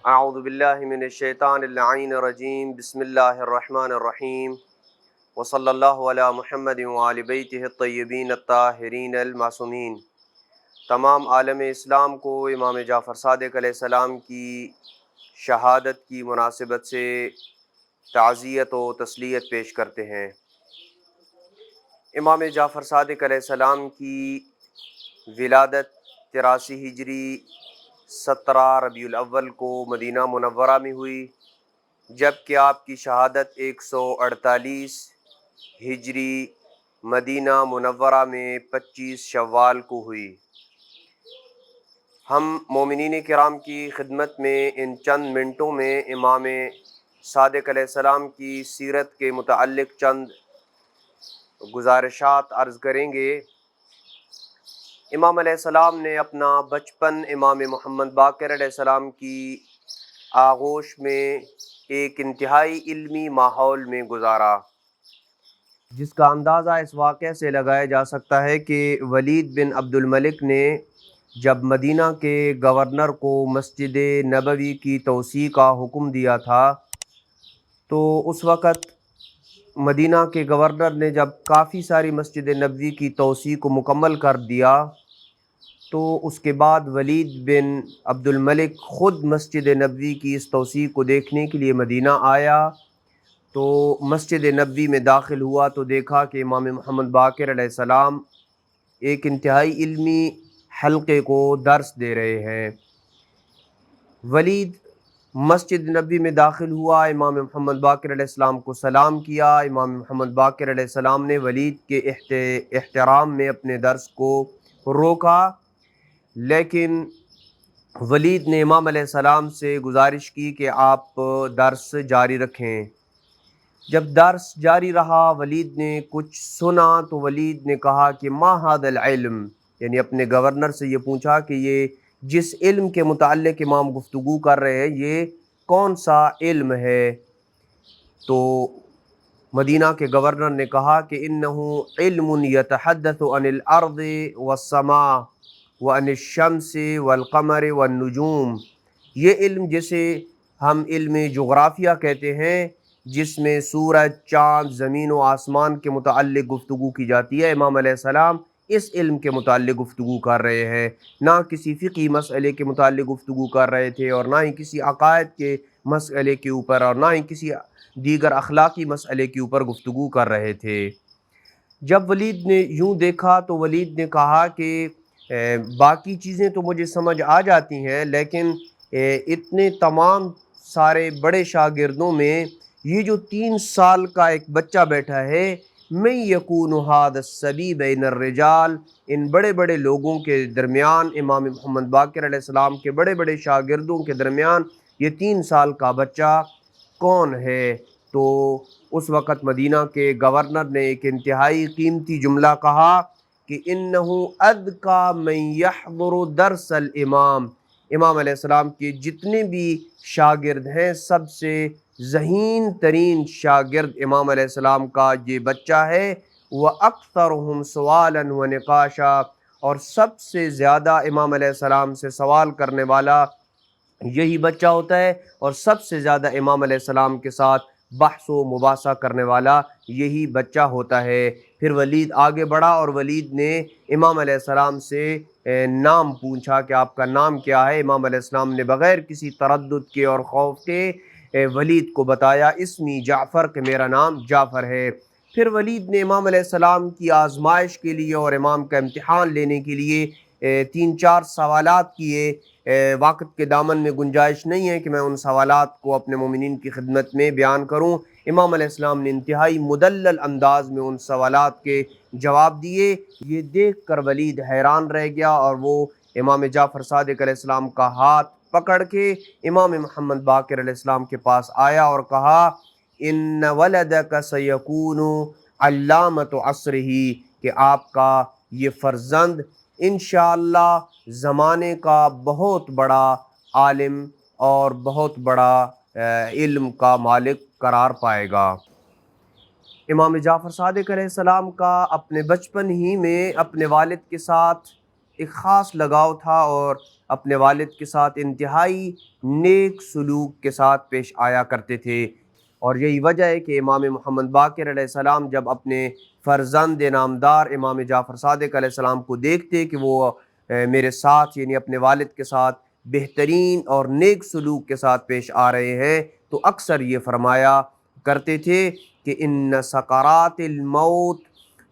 اعوذ باللہ من الشیطان اللعین الرجیم بسم اللہ الرحمن الرحیم وصلی اللہ علی محمد وآل بیتہ الطیبین الطاہرین المعصومین۔ تمام عالم اسلام کو امام جعفر صادق علیہ السلام کی شہادت کی مناسبت سے تعزیت و تسلیت پیش کرتے ہیں۔ امام جعفر صادق علیہ السلام کی ولادت 83 ہجری 17 ربیع الاول کو مدینہ منورہ میں ہوئی، جبکہ آپ کی شہادت 148 ہجری مدینہ منورہ میں 25 شوال کو ہوئی۔ ہم مومنین کرام کی خدمت میں ان چند منٹوں میں امام صادق علیہ السلام کی سیرت کے متعلق چند گزارشات عرض کریں گے۔ امام علیہ السلام نے اپنا بچپن امام محمد باقر علیہ السلام کی آغوش میں ایک انتہائی علمی ماحول میں گزارا، جس کا اندازہ اس واقعے سے لگایا جا سکتا ہے کہ ولید بن عبد الملک نے جب مدینہ کے گورنر کو مسجد نبوی کی توسیع کا حکم دیا تھا، تو اس وقت مدینہ کے گورنر نے جب کافی ساری مسجد نبوی کی توسیع کو مکمل کر دیا، تو اس کے بعد ولید بن عبد الملک خود مسجد نبوی کی اس توسیع کو دیکھنے کے لیے مدینہ آیا۔ تو مسجد نبوی میں داخل ہوا تو دیکھا کہ امام محمد باقر علیہ السلام ایک انتہائی علمی حلقے کو درس دے رہے ہیں۔ ولید مسجد نبوی میں داخل ہوا، امام محمد باقر علیہ السلام کو سلام کیا۔ امام محمد باقر علیہ السلام نے ولید کے احترام میں اپنے درس کو روکا، لیکن ولید نے امام علیہ السلام سے گزارش کی کہ آپ درس جاری رکھیں۔ جب درس جاری رہا، ولید نے کچھ سنا تو ولید نے کہا کہ ما ھذا العلم، یعنی اپنے گورنر سے یہ پوچھا کہ یہ جس علم کے متعلق امام گفتگو کر رہے ہیں یہ کون سا علم ہے؟ تو مدینہ کے گورنر نے کہا کہ انہو علم یتحدث عن الارض والسماء وعن الشمس والقمر والنجوم، یہ علم جسے ہم علم جغرافیہ کہتے ہیں، جس میں سورج، چاند، زمین و آسمان کے متعلق گفتگو کی جاتی ہے۔ امام علیہ السلام اس علم کے متعلق گفتگو کر رہے ہیں، نہ کسی فقہی مسئلے کے متعلق گفتگو کر رہے تھے، اور نہ ہی کسی عقائد کے مسئلے کے اوپر، اور نہ ہی کسی دیگر اخلاقی مسئلے کے اوپر گفتگو کر رہے تھے۔ جب ولید نے یوں دیکھا تو ولید نے کہا کہ باقی چیزیں تو مجھے سمجھ آ جاتی ہیں، لیکن اتنے تمام سارے بڑے شاگردوں میں یہ جو 3 سال کا ایک بچہ بیٹھا ہے، میں یکون ھذا الصبی بین الرجال، ان بڑے بڑے لوگوں کے درمیان، امام محمد باقر علیہ السلام کے بڑے بڑے شاگردوں کے درمیان یہ 3 سال کا بچہ کون ہے؟ تو اس وقت مدینہ کے گورنر نے ایک انتہائی قیمتی جملہ کہا کہ انہو اذکا من یحضر درس الامام، امام علیہ السلام کے جتنے بھی شاگرد ہیں سب سے ذہین ترین شاگرد امام علیہ السلام کا یہ بچہ ہے، وَأَكْثَرُهُمْ سُؤَالًا وَنِقَاشًا، اور سب سے زیادہ امام علیہ السلام سے سوال کرنے والا یہی بچہ ہوتا ہے، اور سب سے زیادہ امام علیہ السلام کے ساتھ بحث و مباحثہ کرنے والا یہی بچہ ہوتا ہے۔ پھر ولید آگے بڑھا اور ولید نے امام علیہ السلام سے نام پوچھا کہ آپ کا نام کیا ہے؟ امام علیہ السلام نے بغیر کسی تردد کے اور خوف کے ولید کو بتایا اسمی جعفر، کہ میرا نام جعفر ہے۔ پھر ولید نے امام علیہ السلام کی آزمائش کے لیے اور امام کا امتحان لینے کے لیے 3-4 سوالات کیے۔ وقت کے دامن میں گنجائش نہیں ہے کہ میں ان سوالات کو اپنے مومنین کی خدمت میں بیان کروں۔ امام علیہ السلام نے انتہائی مدلل انداز میں ان سوالات کے جواب دیے۔ یہ دیکھ کر ولید حیران رہ گیا، اور وہ امام جعفر صادق علیہ السلام کا ہاتھ پکڑ کے امام محمد باقر علیہ السلام کے پاس آیا اور کہا ان ولدک سیکون علامۃ عصرہ، کہ آپ کا یہ فرزند انشاءاللہ زمانے کا بہت بڑا عالم اور بہت بڑا علم کا مالک قرار پائے گا۔ امام جعفر صادق علیہ السلام کا اپنے بچپن ہی میں اپنے والد کے ساتھ ایک خاص لگاؤ تھا، اور اپنے والد کے ساتھ انتہائی نیک سلوک کے ساتھ پیش آیا کرتے تھے، اور یہی وجہ ہے کہ امام محمد باقر علیہ السلام جب اپنے فرزند نامدار امام جعفر صادق علیہ السلام کو دیکھتے کہ وہ میرے ساتھ یعنی اپنے والد کے ساتھ بہترین اور نیک سلوک کے ساتھ پیش آ رہے ہیں، تو اکثر یہ فرمایا کرتے تھے کہ ان سکرات الموت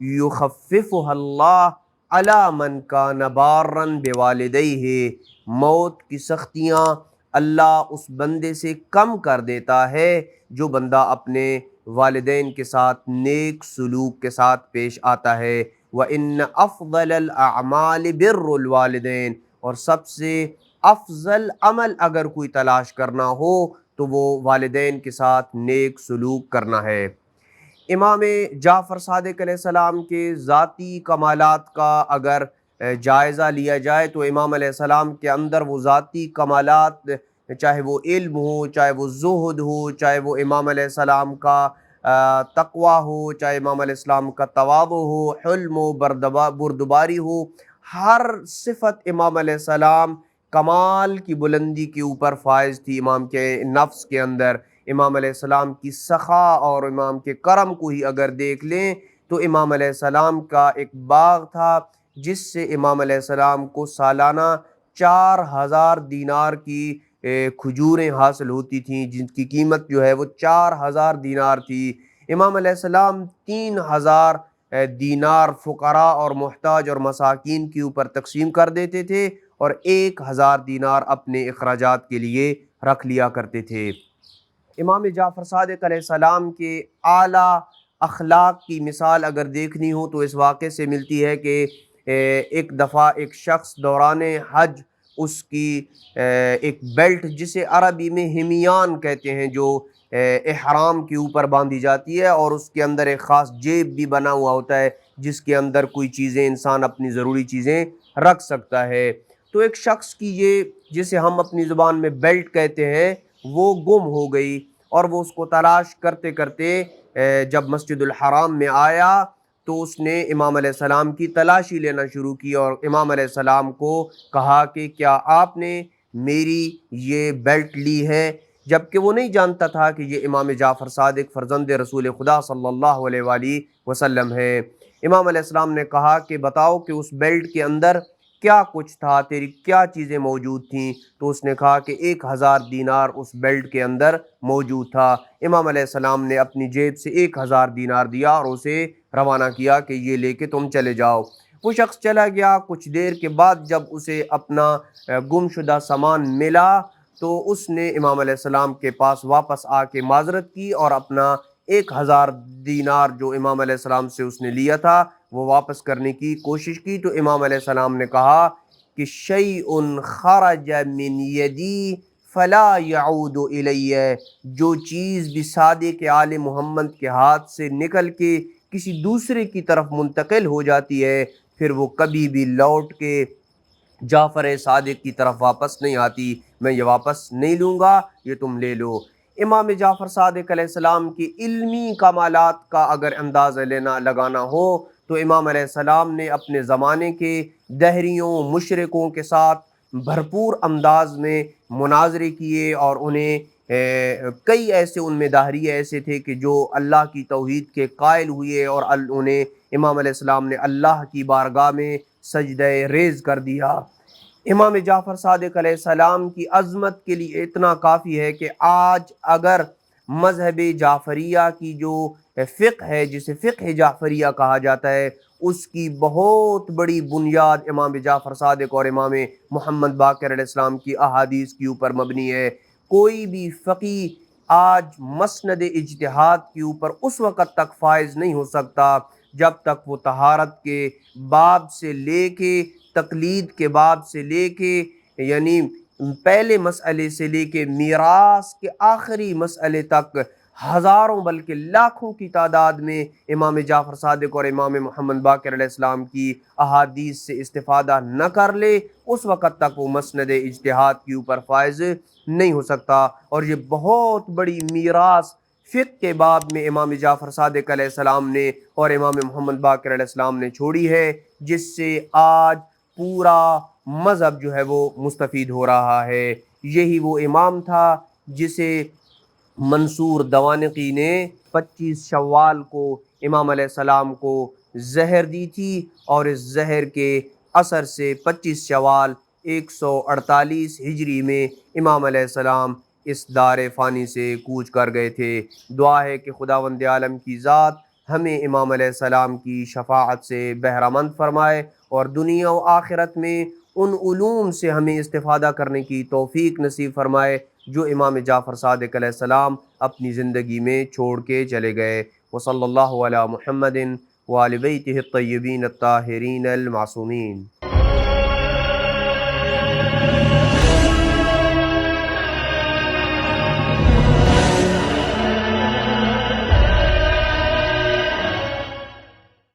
یخففها اللہ علی من کان بارا بوالدیہ، موت کی سختیاں اللہ اس بندے سے کم کر دیتا ہے جو بندہ اپنے والدین کے ساتھ نیک سلوک کے ساتھ پیش آتا ہے۔ وَإِنَّ أَفْضَلَ الْأَعْمَالِ بِرُّ الْوَالِدَيْنِ، اور سب سے افضل عمل اگر کوئی تلاش کرنا ہو تو وہ والدین کے ساتھ نیک سلوک کرنا ہے۔ امام جعفر صادق علیہ السلام کے ذاتی کمالات کا اگر جائزہ لیا جائے تو امام علیہ السلام کے اندر وہ ذاتی کمالات، چاہے وہ علم ہو، چاہے وہ زہد ہو، چاہے وہ امام علیہ السلام کا تقوی ہو، چاہے امام علیہ السلام کا تواضع ہو، حلم و بردباری ہو، ہر صفت امام علیہ السلام کمال کی بلندی کے اوپر فائز تھی امام کے نفس کے اندر۔ امام علیہ السلام کی سخا اور امام کے کرم کو ہی اگر دیکھ لیں تو امام علیہ السلام کا ایک باغ تھا جس سے امام علیہ السلام کو سالانہ 4000 دینار کی کھجوریں حاصل ہوتی تھیں، جن کی قیمت جو ہے وہ 4000 دینار تھی۔ امام علیہ السلام 3000 دینار فقراء اور محتاج اور مساکین کے اوپر تقسیم کر دیتے تھے اور 1000 دینار اپنے اخراجات کے لیے رکھ لیا کرتے تھے۔ امام جعفر صادق علیہ السلام کے اعلیٰ اخلاق کی مثال اگر دیکھنی ہو تو اس واقعے سے ملتی ہے کہ ایک دفعہ ایک شخص دوران حج اس کی ایک بیلٹ جسے عربی میں ہمیان کہتے ہیں جو احرام کے اوپر باندھی جاتی ہے اور اس کے اندر ایک خاص جیب بھی بنا ہوا ہوتا ہے جس کے اندر کوئی چیزیں انسان اپنی ضروری چیزیں رکھ سکتا ہے، تو ایک شخص کی یہ جسے ہم اپنی زبان میں بیلٹ کہتے ہیں وہ گم ہو گئی، اور وہ اس کو تلاش کرتے کرتے جب مسجد الحرام میں آیا تو اس نے امام علیہ السلام کی تلاشی لینا شروع کی اور امام علیہ السلام کو کہا کہ کیا آپ نے میری یہ بیلٹ لی ہے، جبکہ وہ نہیں جانتا تھا کہ یہ امام جعفر صادق فرزند رسول خدا صلی اللہ علیہ وآلہ وسلم ہے۔ امام علیہ السلام نے کہا کہ بتاؤ کہ اس بیلٹ کے اندر کیا کچھ تھا، تیری کیا چیزیں موجود تھیں، تو اس نے کہا کہ 1000 دینار اس بیلٹ کے اندر موجود تھا۔ امام علیہ السلام نے اپنی جیب سے 1000 دینار دیا اور اسے روانہ کیا کہ یہ لے کے تم چلے جاؤ۔ وہ شخص چلا گیا، کچھ دیر کے بعد جب اسے اپنا گم شدہ سامان ملا تو اس نے امام علیہ السلام کے پاس واپس آ کے معذرت کی اور اپنا 1000 دینار جو امام علیہ السلام سے اس نے لیا تھا وہ واپس کرنے کی کوشش کی، تو امام علیہ السلام نے کہا کہ شیء خرج من یدی فلا یعود الی، جو چیز بھی صادق آل محمد کے ہاتھ سے نکل کے کسی دوسرے کی طرف منتقل ہو جاتی ہے پھر وہ کبھی بھی لوٹ کے جعفر صادق کی طرف واپس نہیں آتی، میں یہ واپس نہیں لوں گا، یہ تم لے لو۔ امام جعفر صادق علیہ السلام کی علمی کمالات کا اگر اندازہ لگانا ہو تو امام علیہ السلام نے اپنے زمانے کے دہریوں مشرکوں کے ساتھ بھرپور انداز میں مناظرے کیے اور انہیں کئی ایسے ان میں داہریے ایسے تھے کہ جو اللہ کی توحید کے قائل ہوئے اور انہیں امام علیہ السلام نے اللہ کی بارگاہ میں سجدہ ریز کر دیا۔ امام جعفر صادق علیہ السلام کی عظمت کے لیے اتنا کافی ہے کہ آج اگر مذہب جعفریہ کی جو فقہ ہے جسے فقہ جعفریہ کہا جاتا ہے اس کی بہت بڑی بنیاد امام جعفر صادق اور امام محمد باقر علیہ السلام کی احادیث کے اوپر مبنی ہے۔ کوئی بھی فقیہ آج مسند اجتہاد کے اوپر اس وقت تک فائز نہیں ہو سکتا جب تک وہ طہارت کے باب سے لے کے تقلید کے باب سے لے کے یعنی پہلے مسئلے سے لے کے میراث کے آخری مسئلے تک ہزاروں بلکہ لاکھوں کی تعداد میں امام جعفر صادق اور امام محمد باقر علیہ السلام کی احادیث سے استفادہ نہ کر لے اس وقت تک وہ مسند اجتہاد کے اوپر فائز نہیں ہو سکتا۔ اور یہ بہت بڑی میراث فقہ کے باب میں امام جعفر صادق علیہ السلام نے اور امام محمد باقر علیہ السلام نے چھوڑی ہے جس سے آج پورا مذہب جو ہے وہ مستفید ہو رہا ہے۔ یہی وہ امام تھا جسے منصور دوانقی نے 25 شوال کو امام علیہ السلام کو زہر دی تھی، اور اس زہر کے اثر سے 25 شوال 148 ہجری میں امام علیہ السلام اس دار فانی سے کوچ کر گئے تھے۔ دعا ہے کہ خداوند عالم کی ذات ہمیں امام علیہ السلام کی شفاعت سے بہرہ مند فرمائے، اور دنیا و آخرت میں ان علوم سے ہمیں استفادہ کرنے کی توفیق نصیب فرمائے جو امام جعفر صادق علیہ السلام اپنی زندگی میں چھوڑ کے چلے گئے۔ وصلی اللہ علی محمد وآل بیتہ الطیبین الطاہرین المعصومین۔